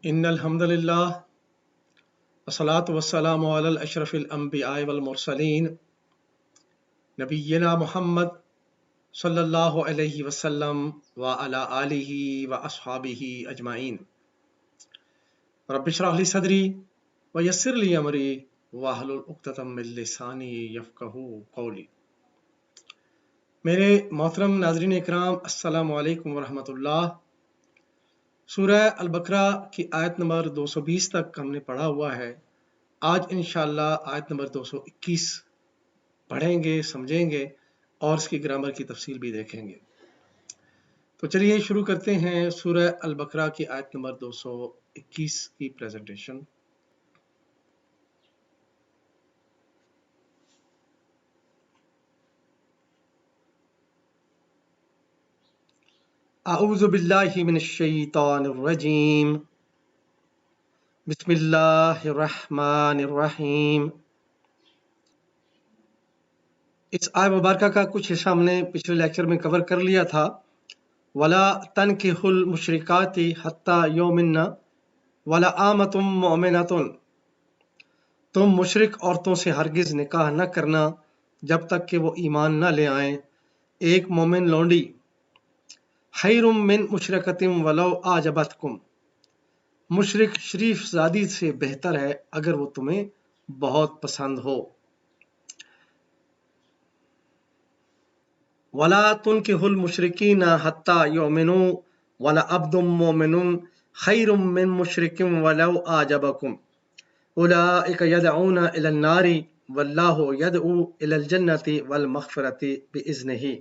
إن الحمد لله والصلاة والسلام على الأشرف الأنبياء والمرسلين نبينا محمد صلى الله عليه وسلم وعلى آله وأصحابه أجمعين رب اشرح لي صدري ويسر لي أمري واحلل عقدة من لساني يفقهوا قولي۔ میرے محترم ناظرین اکرام، السلام علیکم ورحمۃ اللہ۔ سورہ البقرہ کی آیت نمبر 220 تک ہم نے پڑھا ہوا ہے۔ آج انشاءاللہ آیت نمبر 221 پڑھیں گے، سمجھیں گے اور اس کی گرامر کی تفصیل بھی دیکھیں گے۔ تو چلیے شروع کرتے ہیں سورہ البقرہ کی آیت نمبر 221 کی پریزنٹیشن۔ اعوذ باللہ من الشیطان الرجیم، بسم اللہ الرحمن الرحیم۔ اس آیت مبارکہ کا کچھ حصہ ہم نے پچھلے لیکچر میں کور کر لیا تھا۔ وَلَا تَنْكِحُوا الْمُشْرِكَاتِ حَتَّى يُؤْمِنَّ وَلَأَمَةٌ مُؤْمِنَةٌ، تم مشرک عورتوں سے ہرگز نکاح نہ کرنا جب تک کہ وہ ایمان نہ لے آئیں۔ ایک مومن لونڈی خیر من مشرکۃ ولو اعجبتکم، مشرک شریف زادی سے بہتر ہے اگر وہ تمہیں بہت پسند ہو۔ وَلَا تُنْكِحُوا الْمُشْرِكِينَ حَتَّى يُؤْمِنُوا وَلَعَبْدٌ مُؤْمِنٌ خَيْرٌ مِّن مُّشْرِكٍ وَلَوْ أَعْجَبَكُمْ أُولَٰئِكَ يَدْعُونَ إِلَى النَّارِ وَاللَّهُ يَدْعُو إِلَى الْجَنَّةِ وَالْمَغْفِرَةِ بِإِذْنِهِ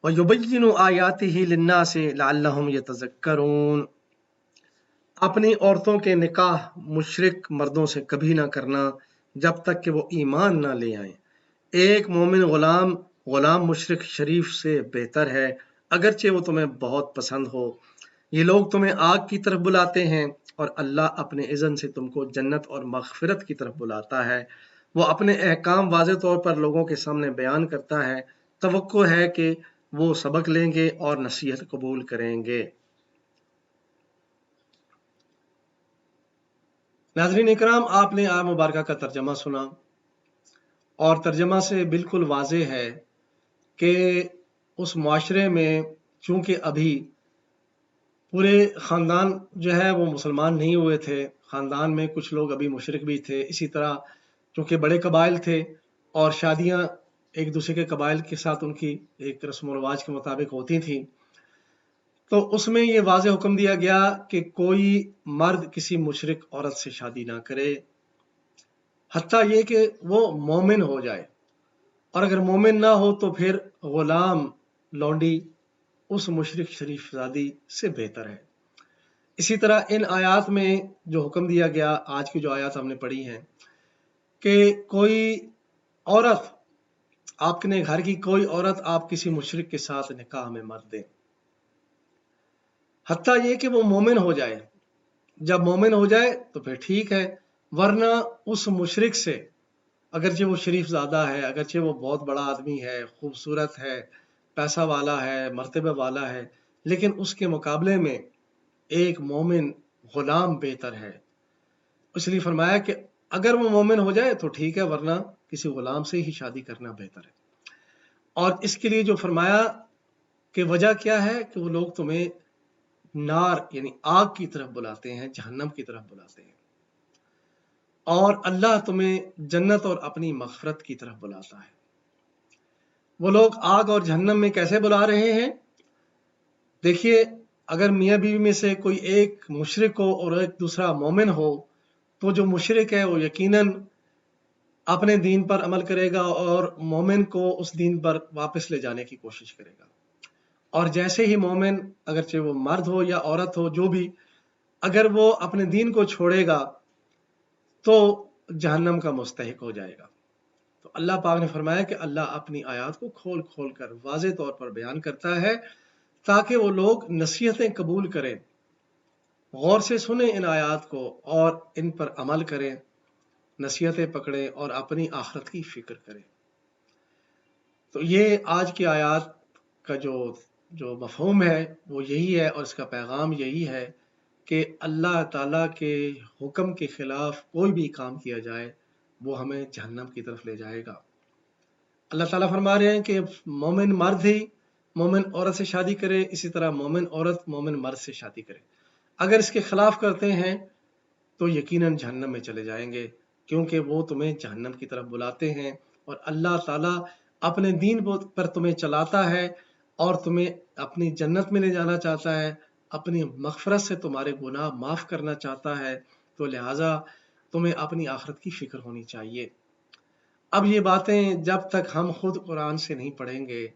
وَيُبَيِّنُ آيَاتِهِ لِلنَّاسِ لَعَلَّهُمْ يَتَذَكَّرُونَ۔ اپنی عورتوں کے نکاح مشرک مردوں سے کبھی نہ کرنا جب تک کہ وہ ایمان نہ لے آئیں۔ ایک مومن غلام مشرک شریف سے بہتر ہے اگرچہ وہ تمہیں بہت پسند ہو۔ یہ لوگ تمہیں آگ کی طرف بلاتے ہیں اور اللہ اپنے اذن سے تم کو جنت اور مغفرت کی طرف بلاتا ہے۔ وہ اپنے احکام واضح طور پر لوگوں کے سامنے بیان کرتا ہے۔ توقع ہے کہ وہ سبق لیں گے اور نصیحت قبول کریں گے۔ ناظرین اکرام، آپ نے آیت مبارکہ کا ترجمہ سنا اور ترجمہ سے بالکل واضح ہے کہ اس معاشرے میں چونکہ ابھی پورے خاندان جو ہے وہ مسلمان نہیں ہوئے تھے، خاندان میں کچھ لوگ ابھی مشرک بھی تھے، اسی طرح چونکہ بڑے قبائل تھے اور شادیاں ایک دوسرے کے قبائل کے ساتھ ان کی ایک رسم و رواج کے مطابق ہوتی تھیں، تو اس میں یہ واضح حکم دیا گیا کہ کوئی مرد کسی مشرک عورت سے شادی نہ کرے حتیٰ یہ کہ وہ مومن ہو جائے، اور اگر مومن نہ ہو تو پھر غلام لونڈی اس مشرک شریف زادی سے بہتر ہے۔ اسی طرح ان آیات میں جو حکم دیا گیا، آج کی جو آیات ہم نے پڑھی ہیں، کہ کوئی عورت، آپ نے گھر کی کوئی عورت آپ کسی مشرک کے ساتھ نکاح میں مت دیں حتیٰ یہ کہ وہ مومن ہو جائے۔ جب مومن ہو جائے تو پھر ٹھیک ہے، ورنہ اس مشرک سے، اگرچہ وہ شریف زادہ ہے، اگرچہ وہ بہت بڑا آدمی ہے، خوبصورت ہے، پیسہ والا ہے، مرتبہ والا ہے، لیکن اس کے مقابلے میں ایک مومن غلام بہتر ہے۔ اس لیے فرمایا کہ اگر وہ مومن ہو جائے تو ٹھیک ہے، ورنہ کسی غلام سے ہی شادی کرنا بہتر ہے۔ اور اس کے لیے جو فرمایا کہ وجہ کیا ہے کہ وہ لوگ تمہیں نار یعنی آگ کی طرف بلاتے ہیں، جہنم کی طرف بلاتے ہیں، اور اللہ تمہیں جنت اور اپنی مغفرت کی طرف بلاتا ہے۔ وہ لوگ آگ اور جہنم میں کیسے بلا رہے ہیں؟ دیکھیے، اگر میاں بیوی میں سے کوئی ایک مشرک ہو اور ایک دوسرا مومن ہو تو جو مشرک ہے وہ یقیناً اپنے دین پر عمل کرے گا اور مومن کو اس دین پر واپس لے جانے کی کوشش کرے گا، اور جیسے ہی مومن، اگرچہ وہ مرد ہو یا عورت ہو جو بھی، اگر وہ اپنے دین کو چھوڑے گا تو جہنم کا مستحق ہو جائے گا۔ تو اللہ پاک نے فرمایا کہ اللہ اپنی آیات کو کھول کھول کر واضح طور پر بیان کرتا ہے تاکہ وہ لوگ نصیحتیں قبول کریں، غور سے سنیں ان آیات کو اور ان پر عمل کریں، نصیحتیں پکڑیں اور اپنی آخرت کی فکر کریں۔ تو یہ آج کی آیات کا جو مفہوم ہے وہ یہی ہے، اور اس کا پیغام یہی ہے کہ اللہ تعالیٰ کے حکم کے خلاف کوئی بھی کام کیا جائے وہ ہمیں جہنم کی طرف لے جائے گا۔ اللہ تعالیٰ فرما رہے ہیں کہ مومن مرد ہی مومن عورت سے شادی کرے، اسی طرح مومن عورت مومن مرد سے شادی کرے۔ اگر اس کے خلاف کرتے ہیں تو یقیناً جہنم میں چلے جائیں گے، کیونکہ وہ تمہیں جہنم کی طرف بلاتے ہیں، اور اللہ تعالیٰ اپنے دین پر تمہیں چلاتا ہے اور تمہیں اپنی جنت میں لے جانا چاہتا ہے، اپنی مغفرت سے تمہارے گناہ معاف کرنا چاہتا ہے، تو لہٰذا تمہیں اپنی آخرت کی فکر ہونی چاہیے۔ اب یہ باتیں جب تک ہم خود قرآن سے نہیں پڑھیں گے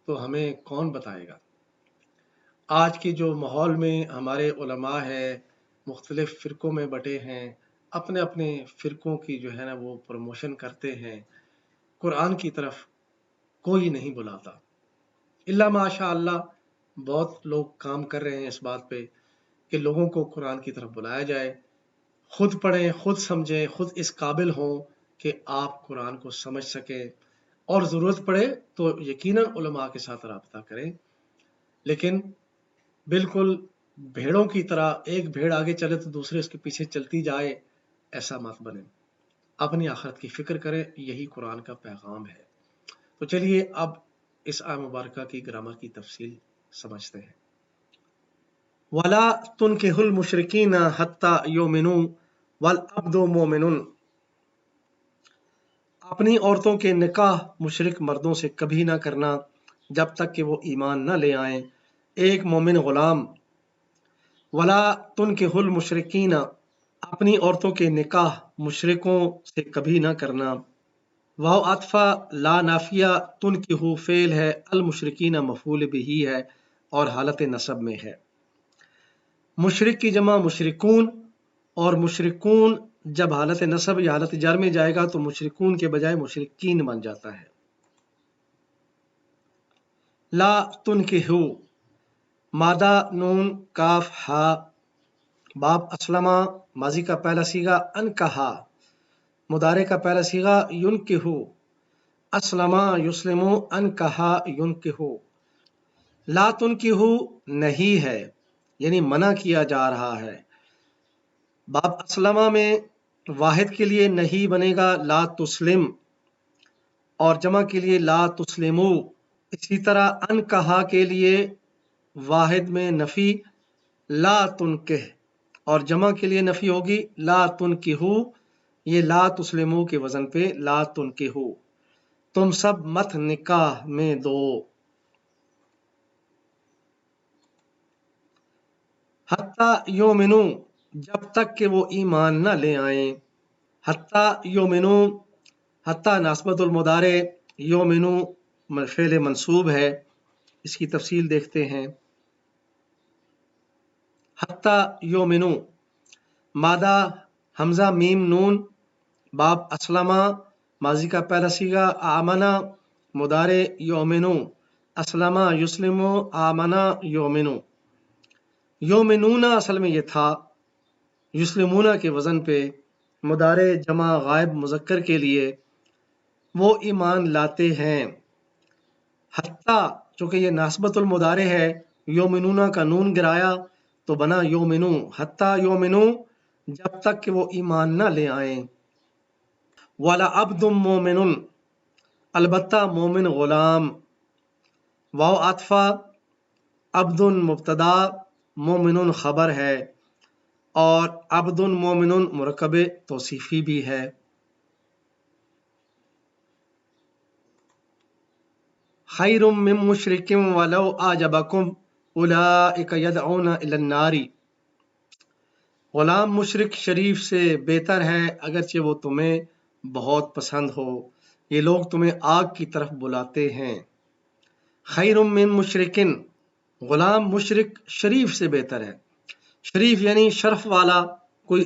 تو ہمیں کون بتائے گا؟ آج کے جو ماحول میں ہمارے علماء ہیں، مختلف فرقوں میں بٹے ہیں، اپنے اپنے فرقوں کی جو ہے نا وہ پروموشن کرتے ہیں، قرآن کی طرف کوئی نہیں بلاتا۔ اللہ ماشاء اللہ بہت لوگ کام کر رہے ہیں اس بات پہ کہ لوگوں کو قرآن کی طرف بلایا جائے، خود پڑھیں، خود سمجھیں، خود اس قابل ہوں کہ آپ قرآن کو سمجھ سکیں، اور ضرورت پڑے تو یقیناً علماء کے ساتھ رابطہ کریں، لیکن بالکل بھیڑوں کی طرح ایک بھیڑ آگے چلے تو دوسرے اس کے پیچھے چلتی جائے، ایسا مت بنے۔ اپنی آخرت کی فکر کریں، یہی قرآن کا پیغام ہے۔ تو چلیے اب اس آیت مبارکہ کی گرامر کی تفصیل سمجھتے ہیں۔ وَلَا تُنْكِحُ الْمُشْرِكِينَ حَتَّى يُؤْمِنُوا وَالْعَبْدُ مُؤْمِنٌ، اپنی عورتوں کے نکاح مشرک مردوں سے کبھی نہ کرنا جب تک کہ وہ ایمان نہ لے آئیں، ایک مومن غلام۔ وَلَا تُنْكِحُ الْمُشْرِكِينَ، اپنی عورتوں کے نکاح مشرکوں سے کبھی نہ کرنا۔ واو عطفہ لا نافیہ، تنکحو فعل ہے، المشرکین مفعول بہ ہے اور حالت نصب میں ہے۔ مشرک کی جمع مشرکون، اور مشرکون جب حالت نصب یا حالت جر میں جائے گا تو مشرکون کے بجائے مشرکین بن جاتا ہے۔ لا تنکحو، مادہ نون کاف ہا، باب اسلمہ ماضی کا پہلا صیغہ، انکہا مضارع کا پہلا صیغہ، ینکحو اسلمہ یسلمو، انکہا ینکحو۔ لا تنکحو نہیں ہے، یعنی منع کیا جا رہا ہے۔ باب اسلمہ میں واحد کے لیے نہیں بنے گا لا تسلم، اور جمع کے لیے لا تسلمو۔ اسی طرح انکہا کے لیے واحد میں نفی لا تنکح، اور جمع کے لیے نفی ہوگی لا تنکحو، یہ لا تسلمو کے وزن پہ لا تنکحو، تم سب مت نکاح میں دو۔ حتیٰ یومنو، جب تک کہ وہ ایمان نہ لے آئیں۔ حتیٰ یومنو، حتیٰ ناسبت المضارع، یومنو فعل منصوب ہے، اس کی تفصیل دیکھتے ہیں۔ حتیٰ یومنو، مادہ حمزہ میم نون، باب اسلمہ ماضی کا پہلا صیغہ، آمنہ مضارع یومنو، اسلمہ یسلمو، آمنہ یومنو۔ یومنون اصل میں یہ تھا، یسلمونہ کے وزن پہ مضارع جمع غائب مذکر کے لیے، وہ ایمان لاتے ہیں۔ حتیٰ چونکہ یہ ناسبت المضارع ہے، یومنونہ کا نون گرایا تو بنا یومنو، حتیٰ یومنو جب تک کہ وہ ایمان نہ لے آئیں۔ وَلَعَبْدٌ مُؤْمِنٌ، البتہ مومن غلام۔ واو عطفہ، عبد مبتدا، مومن خبر ہے، اور عبد مومن مرکب توصیفی بھی ہے۔ خیر من مشرک ولو اعجبکم اولئک یدعون الی النار، غلام مشرک شریف سے بہتر ہے اگرچہ وہ تمہیں بہت پسند ہو، یہ لوگ تمہیں آگ کی طرف بلاتے ہیں۔ خیر من مشرکن، غلام مشرک شریف سے بہتر ہے۔ شریف یعنی شرف والا، کوئی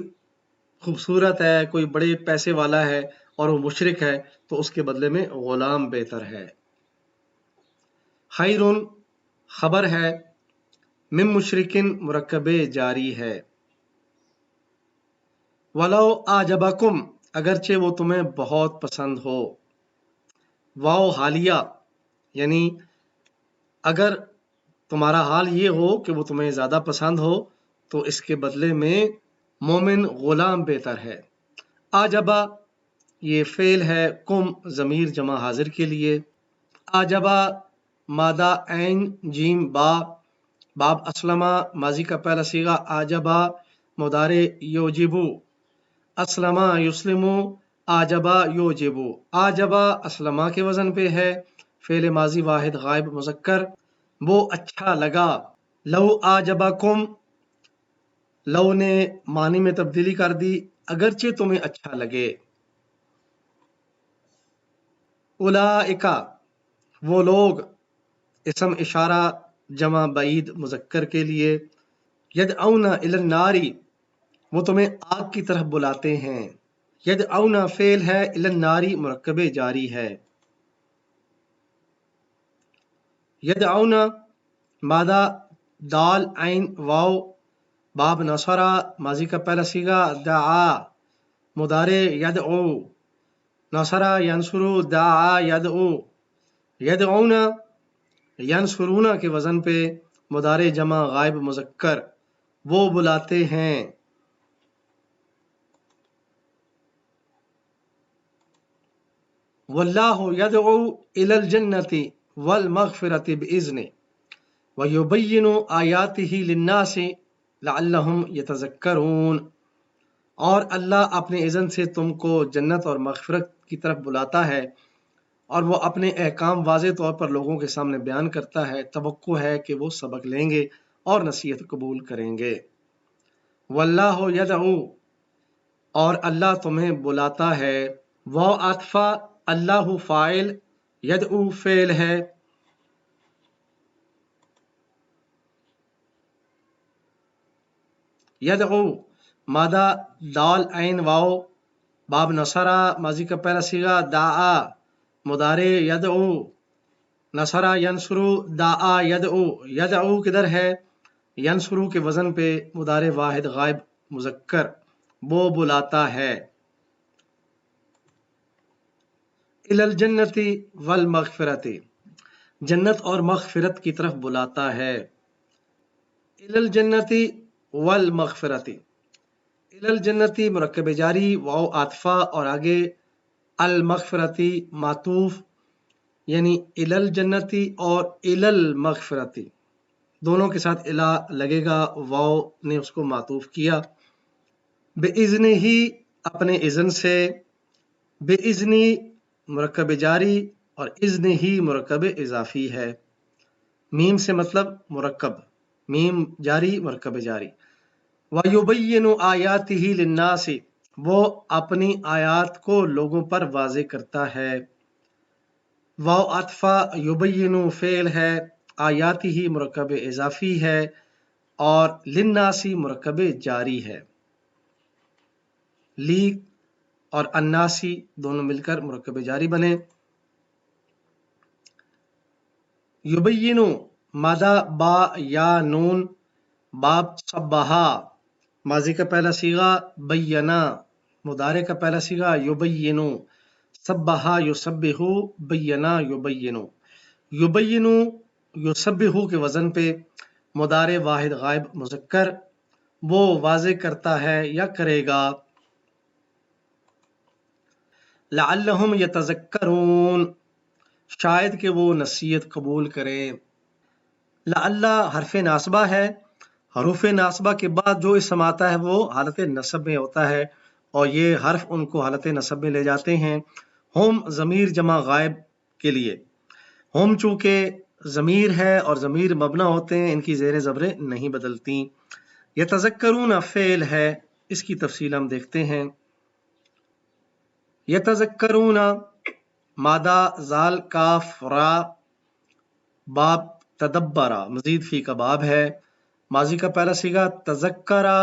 خوبصورت ہے، کوئی بڑے پیسے والا ہے اور وہ مشرک ہے تو اس کے بدلے میں غلام بہتر ہے۔ خیرن خبر ہے، من مشرکن مرکب جاری ہے۔ ولو اعجبکم، اگرچہ وہ تمہیں بہت پسند ہو۔ واو حالیہ، یعنی اگر تمہارا حال یہ ہو کہ وہ تمہیں زیادہ پسند ہو تو اس کے بدلے میں مومن غلام بہتر ہے۔ آجبا یہ فعل ہے، کم ضمیر جمع حاضر کے لیے۔ آجبا مادہ عین جیم با باب اسلمہ ماضی کا پہلا صیغہ، آجبا مضارع یوجبو، اسلمہ یسلمو، آجبا یوجبو۔ آجبا اسلمہ کے وزن پہ ہے، فعل ماضی واحد غائب مذکر، وہ اچھا لگا۔ لو آجبکم، لو نے معنی میں تبدیلی کر دی، اگرچہ تمہیں اچھا لگے۔ اولئکا وہ لوگ، اسم اشارہ جمع بعید مذکر کے لیے۔ یدعون الی النار وہ تمہیں آگ کی طرف بلاتے ہیں۔ یدعون فعل ہے، الی النار مرکب جاری ہے۔ یدعون مادہ دال عین واو باب نصرہ ماضی کا پہلا صیغہ، دعا مضارع یدعو، نصرہ ینصرو، دعا یدعو۔ یدعون ینصرون کے وزن پہ مضارع جمع غائب مذکر، وہ بلاتے ہیں۔ واللہ یدعو الی الجنۃ والمغفرۃ بإذنہ ویبین آیاتہ للناس لعلہم یتذکرون، اور اللہ اپنے اذن سے تم کو جنت اور مغفرت کی طرف بلاتا ہے، اور وہ اپنے احکام واضح طور پر لوگوں کے سامنے بیان کرتا ہے، توقع ہے کہ وہ سبق لیں گے اور نصیحت قبول کریں گے۔ واللہ یدعو اور اللہ تمہیں بلاتا ہے، وہ عطفہ اللہ فاعل، یدعو فعل ہے۔ یدعو مادہ دال عین واو باب نصرہ ماضی کا پہلا صیغہ، دعا مضارع یدعو، نصرہ ینصرو، دعا یدعو۔ یدعو کدھر ہے؟ ینصرو کے وزن پہ مضارع واحد غائب مذکر، وہ بلاتا ہے۔ الی الجنۃ والمغفرۃ جنت اور مغفرت کی طرف بلاتا ہے۔ الی الجنۃ والمغفرۃ، الی الجنۃ مرکب جاری، واو عاطفہ اور آگے المغفرۃ معطوف، یعنی الی الجنۃ اور الی المغفرۃ دونوں کے ساتھ الا لگے گا، واو نے اس کو معطوف کیا۔ بِإِذْنِ ہی اپنے اذن سے، بِإِذْنِ مرکب جاری اور اذن ہی مرکب اضافی ہے، میم سے مطلب مرکب، میم جاری مرکب جاری۔ وَيُبَيِّنُ آیاتہ للناس وہ اپنی آیات کو لوگوں پر واضح کرتا ہے۔ واو عطفہ یبین فعل ہے، آیاتہ مرکب اضافی ہے، اور للناسی مرکب جاری ہے۔ لی اور الناسی دونوں مل کر مرکب جاری بنے۔ یبین مادہ با یا نون باب صبحا ماضی کا پہلا صیغہ، بینا مضارع کا پہلا صیغہ، یبین صبحا یصبح، بینا یبین۔ یبین یصبح کے وزن پہ مضارع واحد غائب مذکر، وہ واضح کرتا ہے یا کرے گا۔ لعلہم یتذکرون شاید کہ وہ نصیحت قبول کریں۔ لعل حرف ناصبہ ہے، حروف ناصبہ کے بعد جو اسم آتا ہے وہ حالت نصب میں ہوتا ہے، اور یہ حرف ان کو حالت نصب میں لے جاتے ہیں۔ ہم ضمیر جمع غائب کے لیے، ہم چونکہ ضمیر ہے اور ضمیر مبنا ہوتے ہیں، ان کی زیر زبریں نہیں بدلتی۔ یتذکرون فعل ہے، اس کی تفصیل ہم دیکھتے ہیں۔ یتذکرون مادہ زال کاف را باب تدبرا مزید فی کا باب ہے، ماضی کا پہلا صیغہ تذکرا،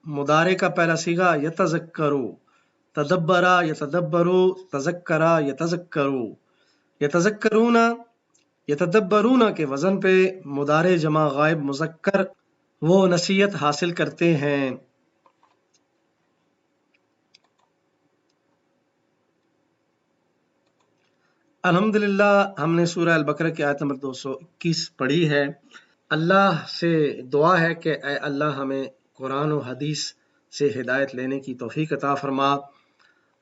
مضارع کا پہلا صیغہ یتذکرو، تدبرا یتدبرو، تذکرا یتذکرو۔ یتذکرون یتدبرون کے وزن پہ مضارع جمع غائب مذکر، وہ نصیحت حاصل کرتے ہیں۔ الحمدللہ ہم نے سورہ البقرہ کی آیت نمبر 221 پڑھی ہے۔ اللہ سے دعا ہے کہ اے اللہ ہمیں قرآن و حدیث سے ہدایت لینے کی توفیق عطا فرما،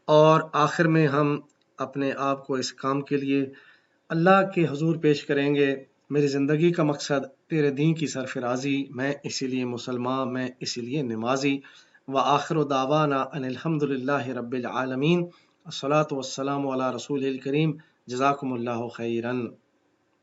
اور آخر میں ہم اپنے آپ کو اس کام کے لیے اللہ کے حضور پیش کریں گے، میری زندگی کا مقصد تیرے دین کی سرفرازی، میں اسی لیے مسلمان، میں اسی لیے نمازی۔ وآخر دعوانا ان الحمد للہ رب العالمین، الصلاۃ والسلام علی رسول الکریم، جزاکم اللہ خیرا۔